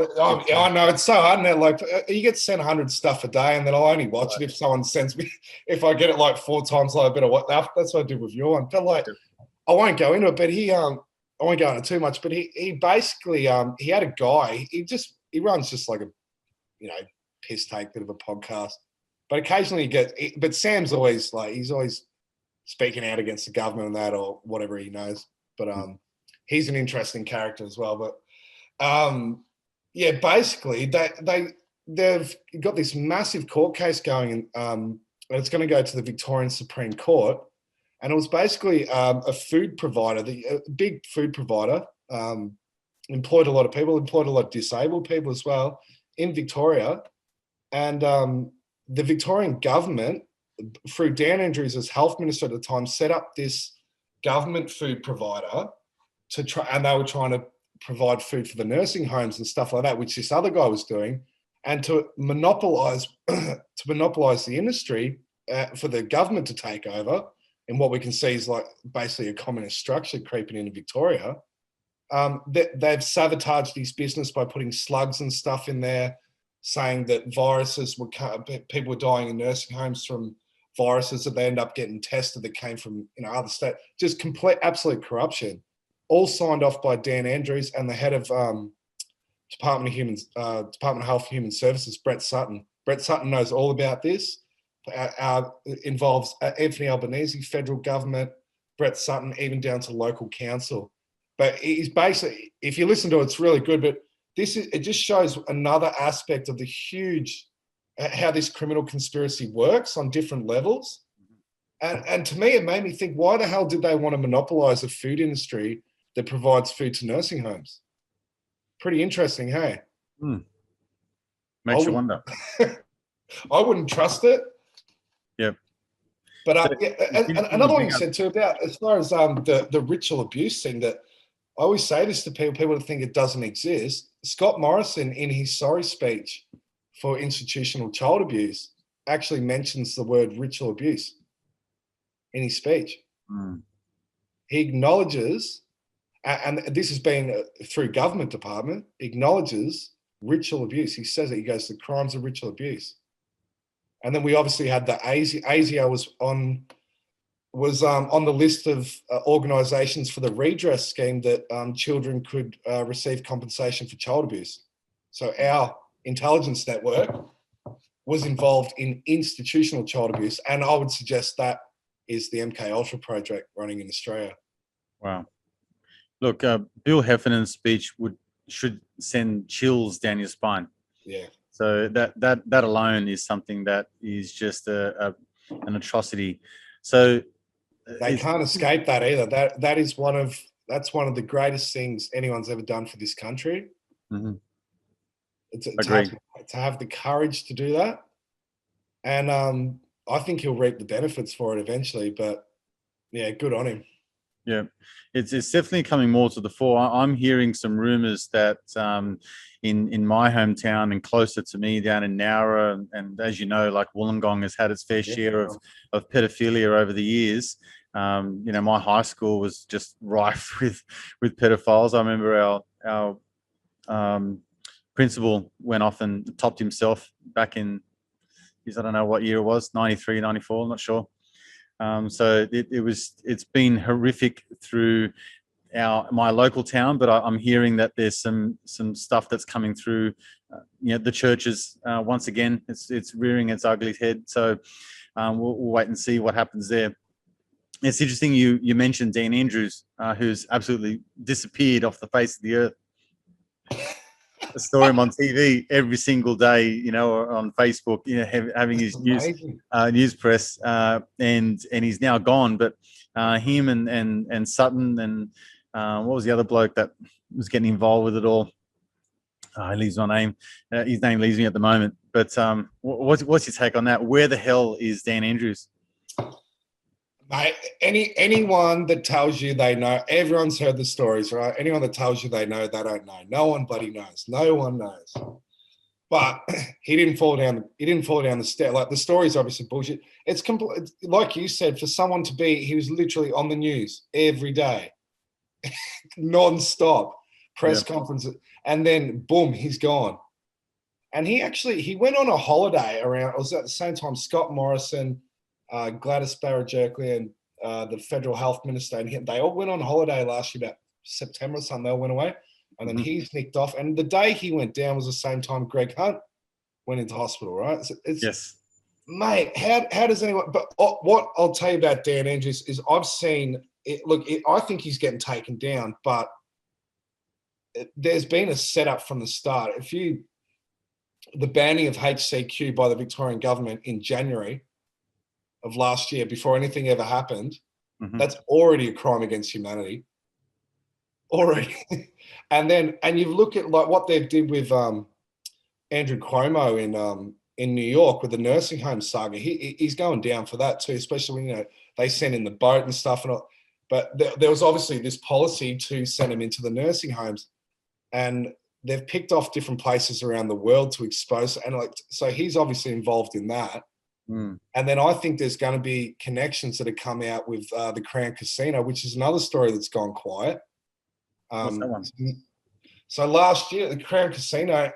I know. It's so hard. And like, you get sent 100 stuff a day, and then I'll only watch it if someone sends me. If I get it like 4 times, like, a bit of what. That's what I did with your one. But like, I won't go into it. But I won't go into too much, but he basically he had a guy. He runs just like a piss take bit of a podcast, but occasionally he gets. But Sam's always like, he's always speaking out against the government and that, or whatever he knows. But he's an interesting character as well. But yeah, basically they've got this massive court case going, and it's going to go to the Victorian Supreme Court. And it was basically a food provider, a big food provider, employed a lot of people, employed a lot of disabled people as well in Victoria. And the Victorian government, through Dan Andrews as health minister at the time, set up this government food provider and they were trying to provide food for the nursing homes and stuff like that, which this other guy was doing, and to monopolize the industry for the government to take over. And what we can see is like basically a communist structure creeping into Victoria. They've sabotaged his business by putting slugs and stuff in there, saying that people were dying in nursing homes from viruses that they end up getting tested that came from other states. Just complete, absolute corruption. All signed off by Dan Andrews and the head of Department of Health and Human Services, Brett Sutton. Brett Sutton knows all about this. Involves Anthony Albanese, federal government, Brett Sutton, even down to local council. But he's basically, if you listen to it, it's really good. But it just shows another aspect of the huge, how this criminal conspiracy works on different levels. And to me, it made me think, why the hell did they want to monopolize a food industry that provides food to nursing homes? Pretty interesting, hey? Makes you wonder. I wouldn't trust it. Yeah. But another one you said too about, as far as the ritual abuse thing, that I always say this to people think it doesn't exist. Scott Morrison, in his sorry speech for institutional child abuse, actually mentions the word ritual abuse in his speech. He acknowledges, and this has been through government department, acknowledges ritual abuse. He says it. He goes, the crimes of ritual abuse. And then we obviously had the ASIO was on the list of organisations for the redress scheme that children could receive compensation for child abuse. So our intelligence network was involved in institutional child abuse, and I would suggest that is the MK Ultra project running in Australia. Wow. Look, Bill Heffernan's speech should send chills down your spine. Yeah. So that alone is something that is just an atrocity. So they can't escape that either. That's one of the greatest things anyone's ever done for this country. Mm-hmm. To have the courage to do that, and I think he'll reap the benefits for it eventually. But yeah, good on him. Yeah, it's definitely coming more to the fore. I'm hearing some rumors that in my hometown and closer to me down in Nowra, and as you know, like Wollongong has had its fair share of pedophilia over the years. My high school was just rife with pedophiles. I remember our principal went off and topped himself back in, I don't know what year it was, 93, 94, I'm not sure. So it's been horrific through my local town, but I'm hearing that there's some stuff that's coming through. The churches once again, it's rearing its ugly head. So we'll wait and see what happens there. It's interesting you mentioned Dean Andrews, who's absolutely disappeared off the face of the earth. I saw him on TV every single day, or on Facebook, having his news press, and he's now gone. But him and Sutton and what was the other bloke that was getting involved with it all? He leaves my name. His name leaves me at the moment. But what's your take on that? Where the hell is Dan Andrews? Mate, anyone that tells you they know, everyone's heard the stories, right? Anyone that tells you they know, they don't know. No one bloody knows. No one knows. But he didn't fall down. He didn't fall down the stair. Like, the story's obviously bullshit. It's complete. Like you said, for someone to be, he was literally on the news every day, non-stop press conferences, and then boom, he's gone. And he went on a holiday around. It was at the same time Scott Morrison, Gladys Berejiklian, and the federal health minister, and they all went on holiday last year, about September or something. They all went away, and then he's nicked off. And the day he went down was the same time Greg Hunt went into hospital, right? So yes, mate. How does anyone? But what I'll tell you about Dan Andrews is I've seen it. Look, I think he's getting taken down, but there's been a setup from the start. The banning of HCQ by the Victorian government in January of last year, before anything ever happened, that's already a crime against humanity. Already. and you look at like what they did with Andrew Cuomo in New York with the nursing home saga. He's going down for that too, especially when they sent in the boat and stuff and all. But there was obviously this policy to send him into the nursing homes, and they've picked off different places around the world to expose, and so he's obviously involved in that. And then I think there's going to be connections that have come out with the Crown Casino, which is another story that's gone quiet. What's that one? So last year, the Crown Casino,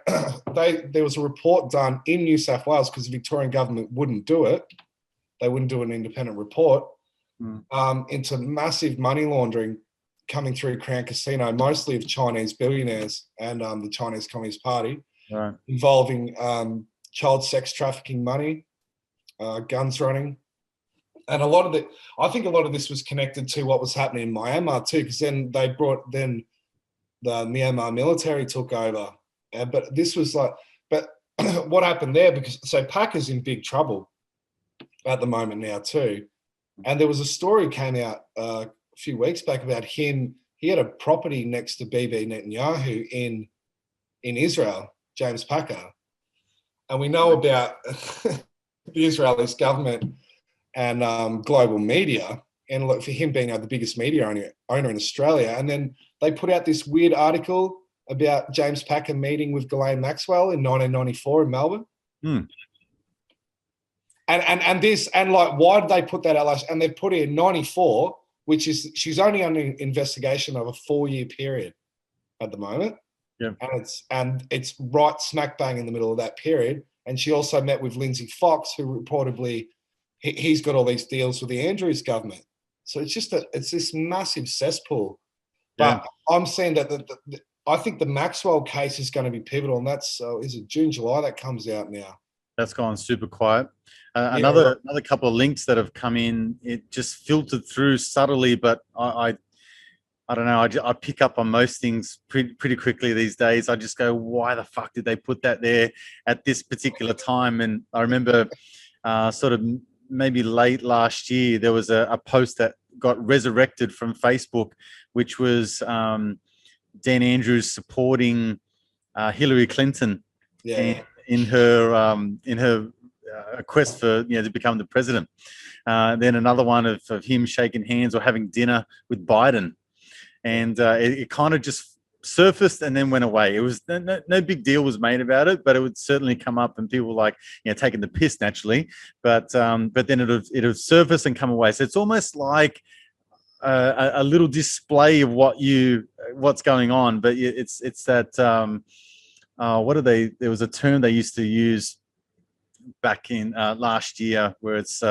there was a report done in New South Wales because the Victorian government wouldn't do it. They wouldn't do an independent report into massive money laundering coming through Crown Casino, mostly of Chinese billionaires and the Chinese Communist Party, right, involving child sex trafficking money, guns running. And I think a lot of this was connected to what was happening in Myanmar too, because then the Myanmar military took over. But this was what happened there, so Paca's in big trouble at the moment now too. And there was a story came out a few weeks back about him. He had a property next to Bibi Netanyahu in Israel, James Paca. And we know about the Israeli government and global media, and look, for him being the biggest media owner in Australia. And then they put out this weird article about James Packer meeting with Ghislaine Maxwell in 1994 in Melbourne. And why did they put that out? And they put it in 94, which is, she's only under investigation of a 4-year period at the moment. Yeah. And it's right smack bang in the middle of that period. And she also met with Lindsay Fox, who reportedly he's got all these deals with the Andrews government. So it's just it's this massive cesspool. But I'm saying that I think the Maxwell case is going to be pivotal, and that's is it June, July that comes out now? That's gone super quiet. Another couple of links that have come in. It just filtered through subtly, but I don't know. I pick up on most things pretty quickly these days. I just go, why the fuck did they put that there at this particular time? And I remember sort of maybe late last year, there was a post that got resurrected from Facebook, which was Dan Andrews supporting Hillary Clinton in her a quest for to become the president. Then another one of him shaking hands or having dinner with Biden, and it kind of just surfaced and then went away. It was no big deal was made about it, but it would certainly come up and people were like taking the piss naturally. But then it'll surface and come away. So it's almost like a little display of what's going on. But it's that what are they? There was a term they used to use back in last year where it's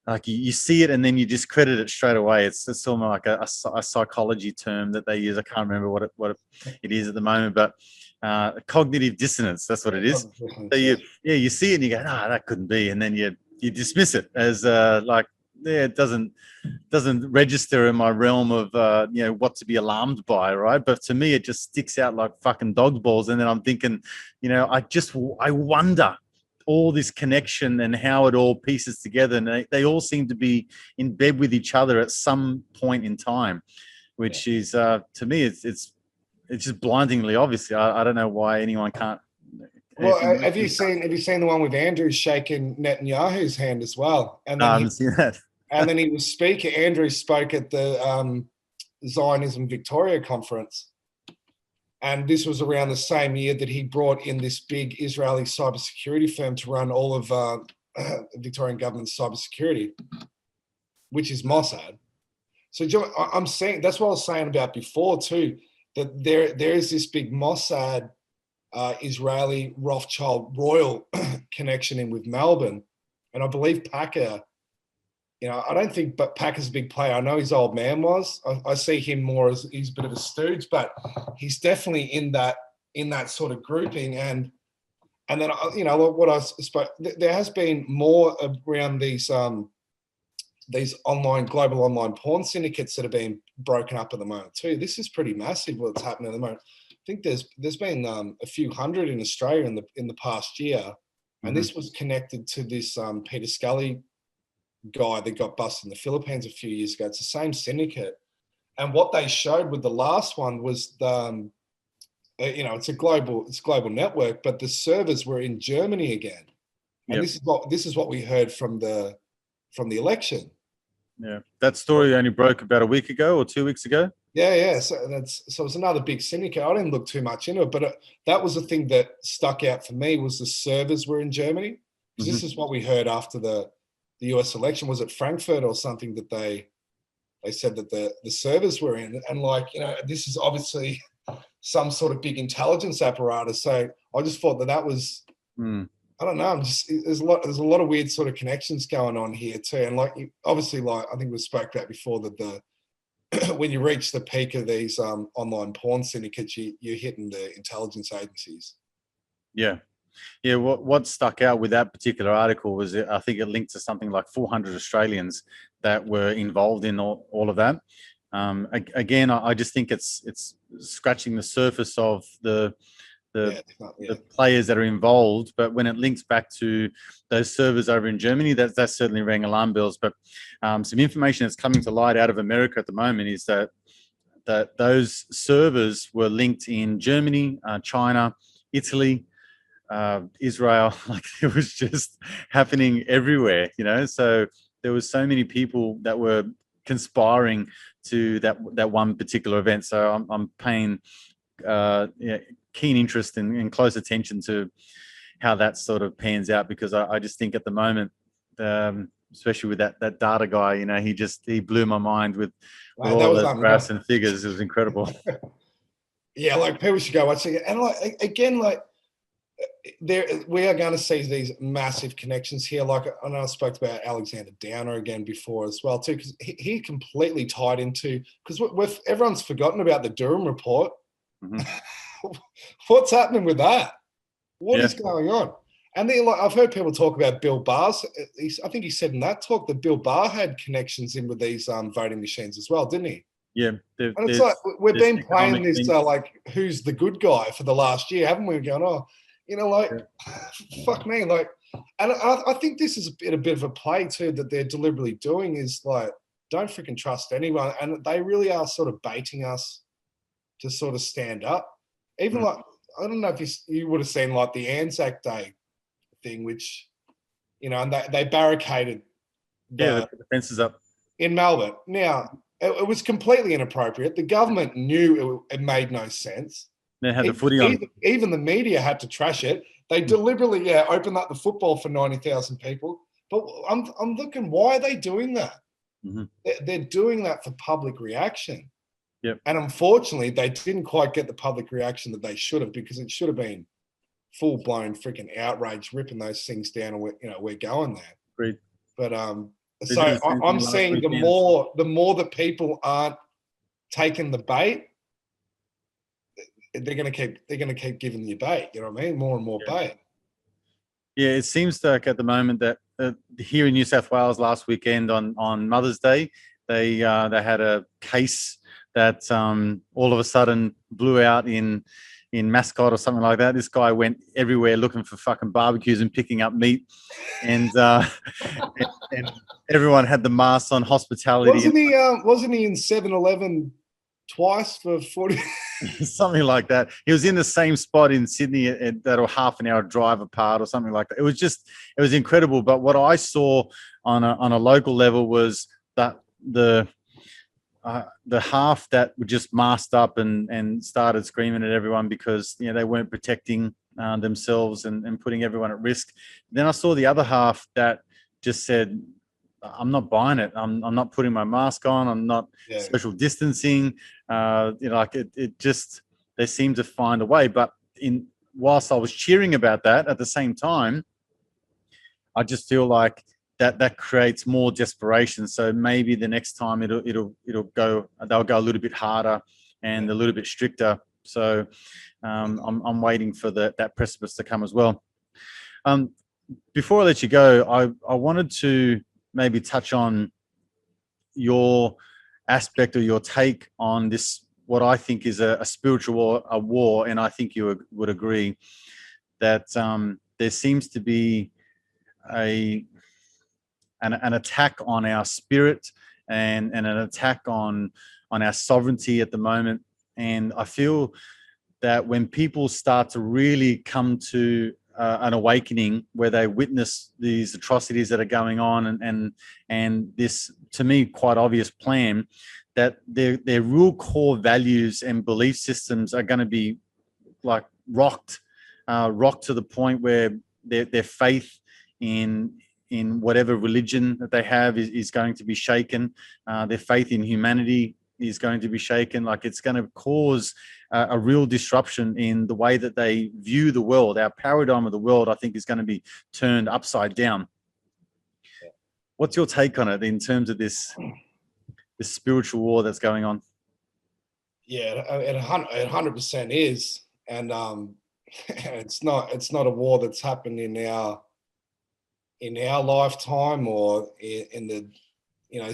like you see it and then you discredit it straight away. It's almost like a psychology term that they use. I can't remember what it is at the moment, but cognitive dissonance. That's what it is. So you see it and you go, that couldn't be, and then you dismiss it as it doesn't register in my realm of what to be alarmed by, right? But to me, it just sticks out like fucking dog's balls, and then I'm thinking, I wonder all this connection and how it all pieces together, and they all seem to be in bed with each other at some point in time, which is to me it's just blindingly obvious. I don't know why anyone can't. Well, have you seen the one with Andrew shaking Netanyahu's hand as well? And then I haven't seen that. And then he was speaking. Andrew spoke at the Zionism Victoria conference. And this was around the same year that he brought in this big Israeli cybersecurity firm to run all of Victorian government's cybersecurity, which is Mossad. So I'm saying, that's what I was saying about before too, that there is this big Mossad Israeli Rothschild royal connection in with Melbourne. And I believe Packer, I don't think but Packer's a big player. I know his old man was. I see him more as he's a bit of a stooge, but he's definitely in that sort of grouping. And then what I spoke, there has been more around these global online porn syndicates that are being broken up at the moment too. This is pretty massive what's happening at the moment. I think there's been a few hundred in Australia in the past year, and this was connected to this Peter Scully guy that got busted in the Philippines a few years ago. It's the same syndicate, and what they showed with the last one was it's a global network, but the servers were in Germany again, and this is what we heard from the election. Yeah, that story only broke about a week ago or 2 weeks ago. Yeah. So it's another big syndicate. I didn't look too much into it, but that was the thing that stuck out for me was the servers were in Germany. Because this is what we heard after the US election. Was it Frankfurt or something that they said that the servers were in, and this is obviously some sort of big intelligence apparatus. So I just thought that was. I don't know. There's a lot of weird sort of connections going on here too, and obviously I think we spoke about before that when you reach the peak of these online porn syndicates, you're hitting the intelligence agencies. Yeah. What stuck out with that particular article was I think it linked to something like 400 Australians that were involved in all of that. Again, I just think it's scratching the surface of the players that are involved, but when it links back to those servers over in Germany, that certainly rang alarm bells. But some information that's coming to light out of America at the moment is that those servers were linked in Germany, China, Italy, Israel. It was just happening everywhere, so there was so many people that were conspiring to that one particular event. So I'm paying keen interest and close attention to how that sort of pans out, because I just think at the moment, especially with that data guy, he blew my mind with all those graphs and figures. It was incredible. Yeah, people should go watch it. And we are going to see these massive connections here. I know I spoke about Alexander Downer again before as well too, because he completely tied into, because everyone's forgotten about the Durham report. What's happening with that? What is going on? And then I've heard people talk about Bill Barr's. I think he said in that talk that Bill Barr had connections in with these voting machines as well, didn't he? Yeah. And it's we've been playing this who's the good guy for the last year, haven't we? Going, fuck me, and I think this is a bit of a play too that they're deliberately doing is don't freaking trust anyone, and they really are sort of baiting us to sort of stand up. Even I don't know if you would have seen the Anzac Day thing, which you know, and they barricaded the fences up in Melbourne. Now, it was completely inappropriate. The government knew it made no sense. They had the footy on. Even the media had to trash it. They deliberately, opened up the football for 90,000 people. But I'm looking, why are they doing that? Mm-hmm. They're doing that for public reaction. Yep. And unfortunately, they didn't quite get the public reaction that they should have, because it should have been full-blown freaking outrage, ripping those things down, and we're going there. Agreed. But so I'm seeing the more that people aren't taking the bait, they're gonna keep giving you bait. You know what I mean? More and more bait. Yeah, it seems like at the moment that here in New South Wales last weekend on Mother's Day, they had a case that all of a sudden blew out in Mascot or something like that. This guy went everywhere looking for fucking barbecues and picking up meat, and and everyone had the masks on, hospitality. Wasn't he in 7-Eleven twice for 40? Something like that. He was in the same spot in Sydney that were half an hour drive apart or something like that. It was incredible. But what I saw on a local level was that the half that were just masked up and started screaming at everyone because they weren't protecting themselves and putting everyone at risk. Then I saw the other half that just said, I'm not buying it. I'm not putting my mask on. I'm not social distancing. It just, they seem to find a way. But whilst I was cheering about that, at the same time, I just feel like that creates more desperation. So maybe the next time they'll go a little bit harder and a little bit stricter. So I'm waiting for that precipice to come as well. Before I let you go, I wanted to maybe touch on your aspect or your take on this, what I think is a spiritual war, and I think you would agree that there seems to be an attack on our spirit and an attack on our sovereignty at the moment. And I feel that when people start to really come to an awakening where they witness these atrocities that are going on and this, to me, quite obvious plan, that their real core values and belief systems are going to be like rocked to the point where their faith in whatever religion that they have is going to be shaken. Their faith in humanity is going to be shaken. Like, it's going to cause a real disruption in the way that they view the world. Our paradigm of the world, I think, is going to be turned upside down. What's your take on it in terms of this spiritual war that's going on? Yeah, it 100% is, and it's not a war that's happened in our lifetime or in the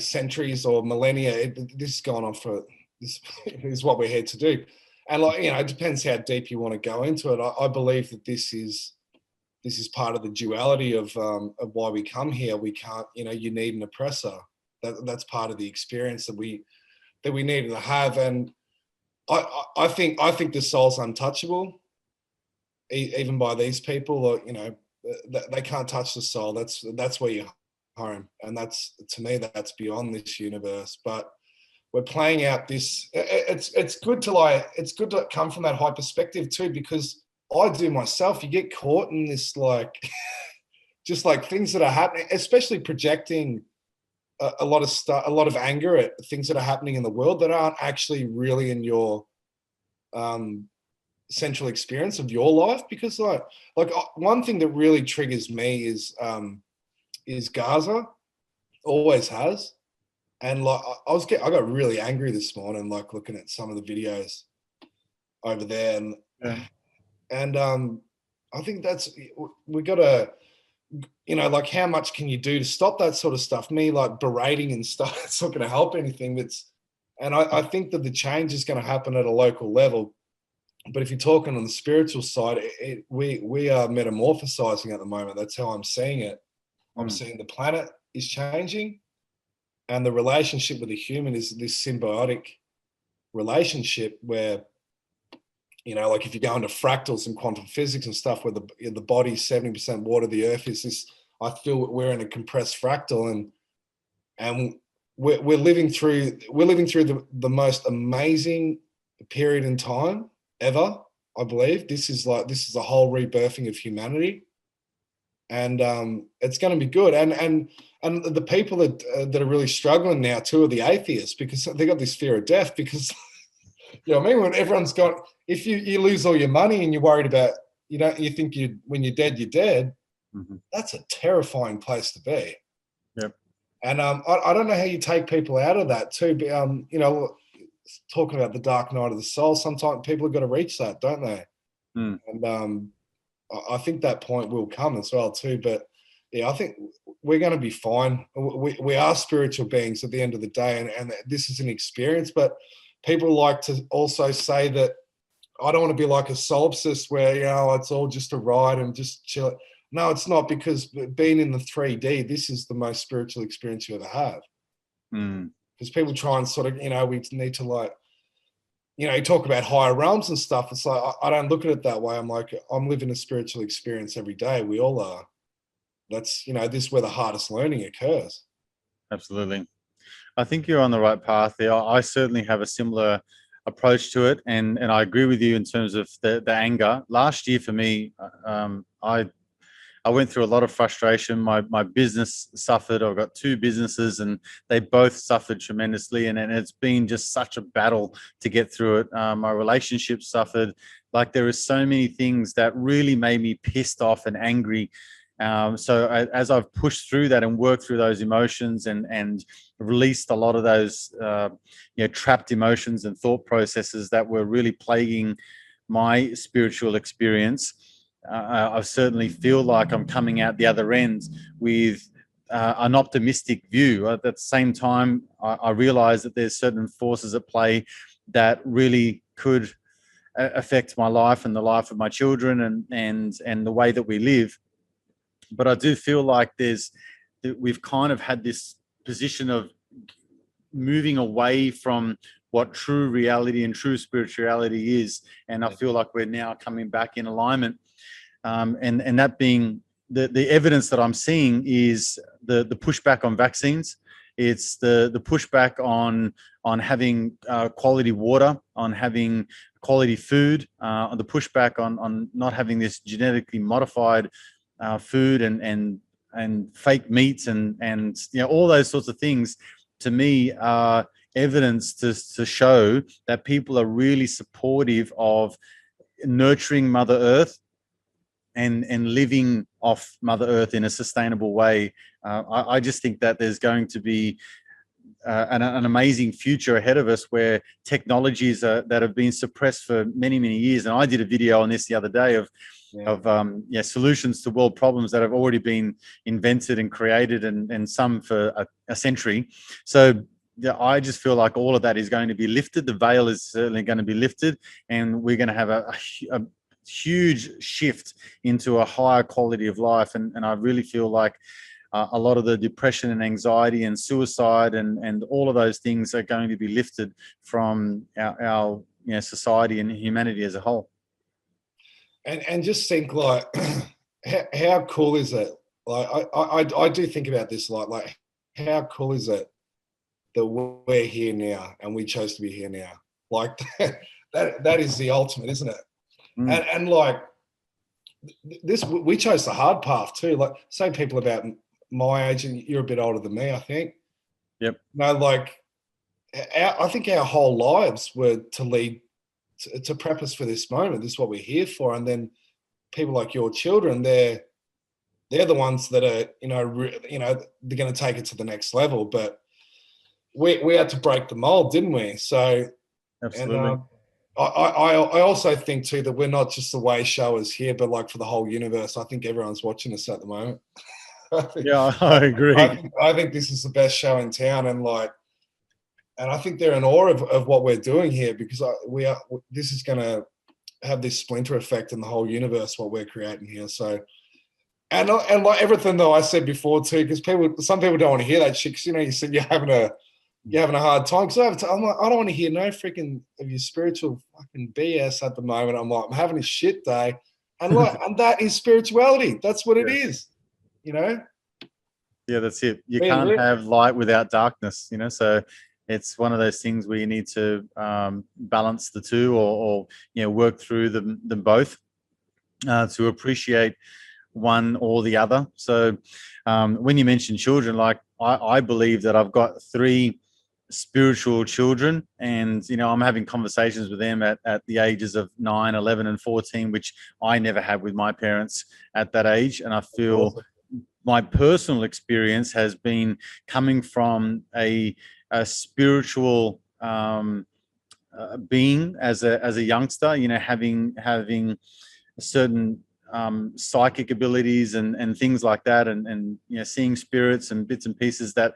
centuries or millennia. This has gone on for this is what we're here to do, and it depends how deep you want to go into it. I believe that this is part of the duality of why we come here. We can't, you need an oppressor. That's part of the experience that we needed to have, and I think the soul's untouchable, even by these people. Or, they can't touch the soul. That's where you're home, and to me that's beyond this universe. But we're playing out this. It's good to come from that high perspective too, because I do myself. You get caught in this just like things that are happening, especially projecting a lot of stuff, a lot of anger at things that are happening in the world that aren't actually really in your central experience of your life. Because like one thing that really triggers me is Gaza, always has. And like I got really angry this morning, like looking at some of the videos over there, and I think we got to, like, how much can you do to stop that sort of stuff? Me like berating and stuff, it's not going to help anything. And I think that the change is going to happen at a local level. But if you're talking on the spiritual side, we are metamorphosizing at the moment. That's how I'm seeing it. I'm seeing the planet is changing, and the relationship with the human is this symbiotic relationship where, like if you go into fractals and quantum physics and stuff, where the body's 70% water, the earth is this I feel we're in a compressed fractal, and we're living through the most amazing period in time ever. I believe this is a whole rebirthing of humanity, and it's going to be good. And the people that are really struggling now too are the atheists, because they got this fear of death. Because you know what I mean, when everyone's got, if you lose all your money and you're worried about, you think when you're dead, you're dead. Mm-hmm. That's a terrifying place to be. Yep. And I don't know how you take people out of that too. But, talking about the dark night of the soul, sometimes people have got to reach that, don't they? Mm. And I think that point will come as well too. But yeah, I think we're going to be fine. We are spiritual beings at the end of the day, and this is an experience. But people like to also say that I don't want to be like a solipsist where, it's all just a ride and just chill. No, it's not, because being in the 3D, this is the most spiritual experience you ever have. Because people try and sort of, we need to you talk about higher realms and stuff. It's like, I don't look at it that way. I'm like, I'm living a spiritual experience every day. We all are. That's, this is where the hardest learning occurs. Absolutely. I think you're on the right path there. I certainly have a similar approach to it, and I agree with you in terms of the anger. Last year for me, I went through a lot of frustration. My business suffered. I've got 2 businesses, and they both suffered tremendously. And it's been just such a battle to get through it. My relationship suffered. Like, there are so many things that really made me pissed off and angry. So as I've pushed through that and worked through those emotions and released a lot of those trapped emotions and thought processes that were really plaguing my spiritual experience, I certainly feel like I'm coming out the other end with an optimistic view. At the same time, I realize that there's certain forces at play that really could affect my life and the life of my children and the way that we live. But I do feel like we've kind of had this position of moving away from what true reality and true spirituality is. And I feel like we're now coming back in alignment. And that being the evidence that I'm seeing is the pushback on vaccines. It's the pushback on having quality water, on having quality food, on the pushback on not having this genetically modified food and fake meats and all those sorts of things. To me, are evidence to show that people are really supportive of nurturing Mother Earth and living off Mother Earth in a sustainable way. I just think that there's going to be an amazing future ahead of us, where technologies that have been suppressed for many, many years. And I did a video on this the other day of solutions to world problems that have already been invented and created, and some for a century. So I just feel like all of that is going to be lifted. The veil is certainly going to be lifted, and we're going to have a huge shift into a higher quality of life. And I really feel like a lot of the depression and anxiety and suicide and all of those things are going to be lifted from our society and humanity as a whole. And just think, like, how cool is it? Like, I do think about this a lot. Like, how cool is it that we're here now and we chose to be here now? Like, that is the ultimate, isn't it? And like this, we chose the hard path too. Like, say people about my age, and you're a bit older than me, I think. Yep. No, like, I think our whole lives were to lead to prep us for this moment. This is what we're here for. And then people like your children, they're the ones that are, they're going to take it to the next level. But we had to break the mold, didn't we? So, absolutely. And I also think too that we're not just the way showers here, but like for the whole universe. I think everyone's watching us at the moment. I agree. I think this is the best show in town, and I think they're in awe of what we're doing here, because this is going to have this splinter effect in the whole universe, what we're creating here. So, and like everything though I said before too, because some people don't want to hear that shit. Because you said you're having a hard time. So I'm like, I don't want to hear no freaking of your spiritual fucking BS at the moment. I'm like, I'm having a shit day, and and that is spirituality. That's what it is. you know. Yeah, that's it. You Being can't real. have light without darkness, you know. So it's one of those things where you need to balance the two, or you know, work through them both to appreciate one or the other. So when you mention children, like I believe that I've got 3 spiritual children, and you know, I'm having conversations with them at the ages of 9, 11 and 14, which I never had with my parents at that age. And I feel my personal experience has been coming from a spiritual being as a youngster, you know, having certain psychic abilities and things like that, and you know, seeing spirits and bits and pieces that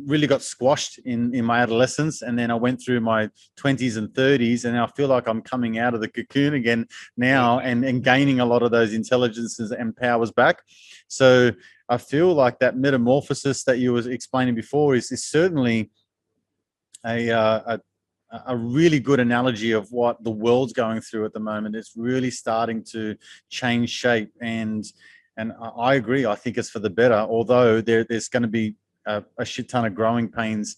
really got squashed in my adolescence. And then I went through my 20s and 30s, and I feel like I'm coming out of the cocoon again now, and gaining a lot of those intelligences and powers back. So I feel like that metamorphosis that you were explaining before is certainly a really good analogy of what the world's going through at the moment. It's really starting to change shape, and I agree. I think it's for the better, although there's going to be a shit ton of growing pains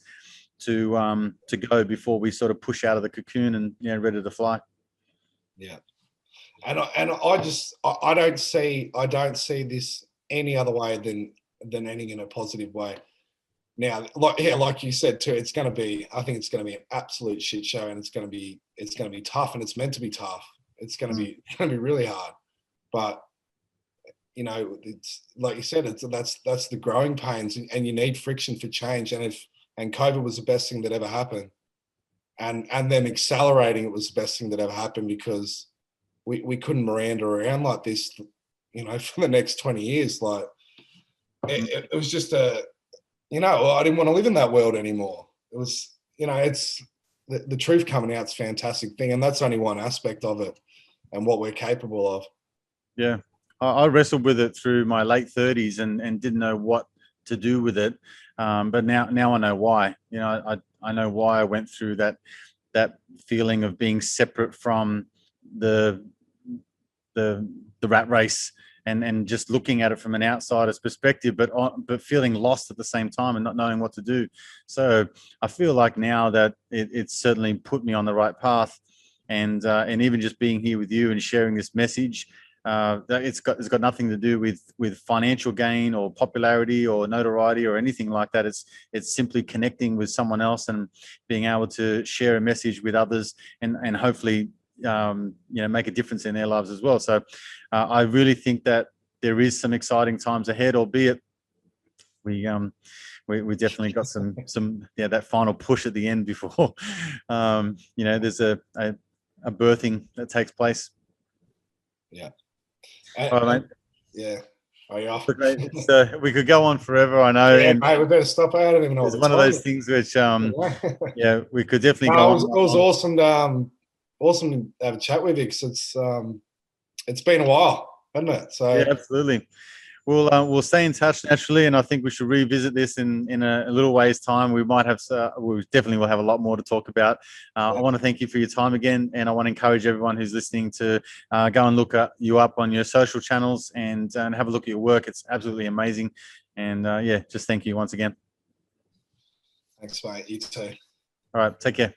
to go before we sort of push out of the cocoon and, you know, ready to fly. Yeah, and I don't see this any other way than ending in a positive way. Now, like you said too, it's going to be. I think it's going to be an absolute shit show, and it's going to be tough, and it's meant to be tough. It's going to be really hard, but you know, it's like you said, that's the growing pains, and you need friction for change. And COVID was the best thing that ever happened, and then accelerating it was the best thing that ever happened, because we couldn't Miranda around like this, you know, for the next 20 years. Like it was just you know, I didn't want to live in that world anymore. It was, you know, it's the truth coming out is a fantastic thing. And that's only one aspect of it and what we're capable of. Yeah. I wrestled with it through my late 30s and didn't know what to do with it. But now I know why. You know, I know why I went through that feeling of being separate from the rat race, and just looking at it from an outsider's perspective, but feeling lost at the same time and not knowing what to do. So I feel like now that it's certainly put me on the right path, and even just being here with you and sharing this message, that it's got nothing to do with financial gain or popularity or notoriety or anything like that. It's simply connecting with someone else and being able to share a message with others, and hopefully you know, make a difference in their lives as well. So I really think that there is some exciting times ahead, albeit we definitely got some yeah, that final push at the end before you know, there's a birthing that takes place. Yeah. All right, mate. Yeah. Are you off? So we could go on forever, I know. Yeah, and mate, we better stop. I don't even know. It's one of those things which yeah, we could definitely go on. It was awesome. Awesome to have a chat with you, because it's been a while, hasn't it? So yeah, absolutely. We'll stay in touch naturally, and I think we should revisit this in a little ways time. We might have we definitely will have a lot more to talk about. I want to thank you for your time again, and I want to encourage everyone who's listening to go and look you up on your social channels and have a look at your work. It's absolutely amazing, and yeah, just thank you once again. Thanks, mate. You too. All right, take care.